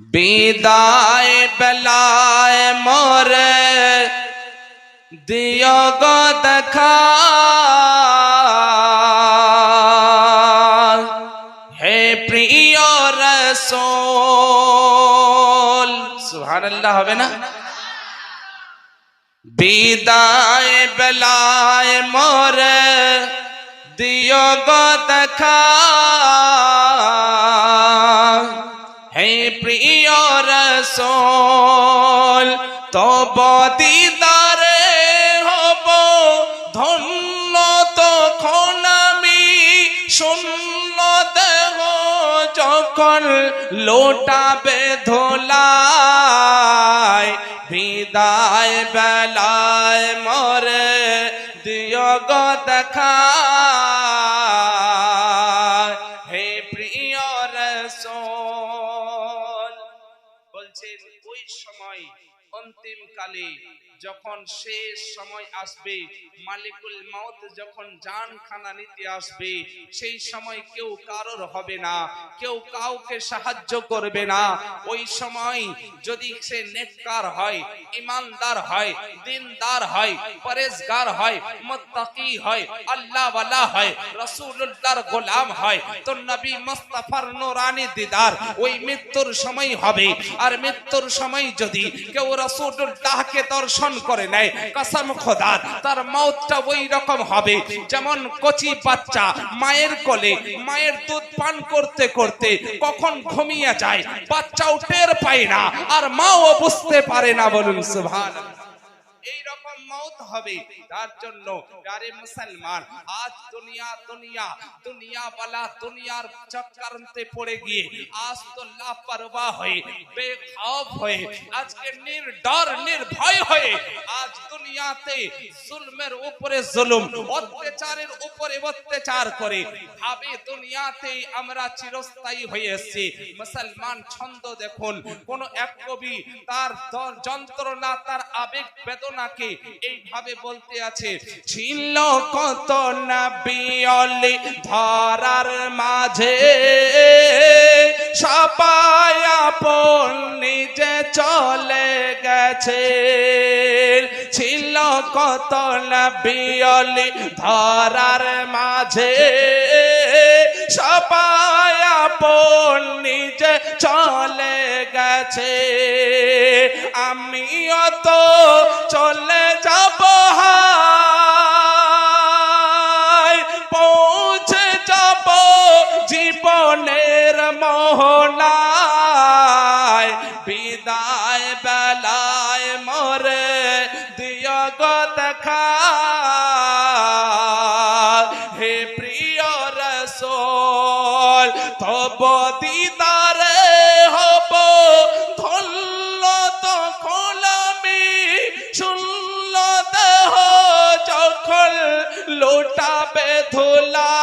বিদায় বেলায় মোরে দিও গো দেখা, হে প্রিয় রাসূল। সুবহানাল্লাহ হবে না? বিদায় বেলায় মোরে দিও গো দেখা, হে প্রিয় রাসূল। তব দিদারে হব ধন্য, তখন আমি শূন্য দেহ যখন লোটাবে ধোলায়। বিদায় বেলায় মোরে দিও গো দেখা, হে প্রিয় রাসূল। বলছেন ওই সময় অন্তিম কালে যখন শেষ সময় আসবে, মালিকুল মউত যখন জানখানা নিতে আসবে, সেই সময় কেউ কারোর হবে না, কেউ কাউকে সাহায্য করবে না। ওই সময় যদি সে নেককার হয়, ইমানদার হয়, দিনদার হয়, পরেজগার হয়, মুত্তাকি হয়, আল্লাহ ওয়ালা হয়, রাসূলুল্লাহর গোলাম হয়, তো নবী মুস্তাফার নূরানি দিদার ওই মৃত্যুর সময় হবে। আর মৃত্যুর সময় যদি কেউ রাসূলুল্লাহকে দর্শন করে নেয়, কসম খোদার তার মওতটা ওই রকম হবে যেমন কচি বাচ্চা মায়ের কোলে মায়ের দুধ পান করতে করতে কখন ঘুমিয়ে যায়, বাচ্চাও টের পায় না আর মাও বুঝতে পারে না। বলুন সুবহানাল্লাহ। এই রকম মওত হবে। তার জন্য প্যারে মুসলমান, আজ দুনিয়া वाला দুনিয়ার চক্করতে পড়ে গিয়ে আজ তো লাপরওয়াহ হয়ে বেখৌফ হয়ে আজকে নির্ডর নির্ভয় হয়ে আজ দুনিয়াতে জুলমের উপরে জুলুম, অত্যাচারের উপরে অত্যাচার করে ভাবে দুনিয়াতে আমরা চিরস্থায়ী হয়ে এসেছি। মুসলমান ছন্দ দেখুন, কোন এক কবি তার যন্ত্রণা তার আবেগ বেদনাকে এইভাবে বলতে আছে। ছিল কত নবী ওলি ধরার মাঝে, সবাই আপন নিজে চলে গেছে। ছিল কত নবী ওলি ধরার মাঝে, সবাই আপন নিজে চলে গেছে। আমিও তো চলে যাব, পৌঁছে যাব জীবনের মোহনায়। বিদায় বেলায় মোরে দিও গো দেখা, হে প্রিয় রাসূল। তব দিদারে হব ধন্য, তখন আমি শূন্য দেহ যখন লোটাবে ধুলা।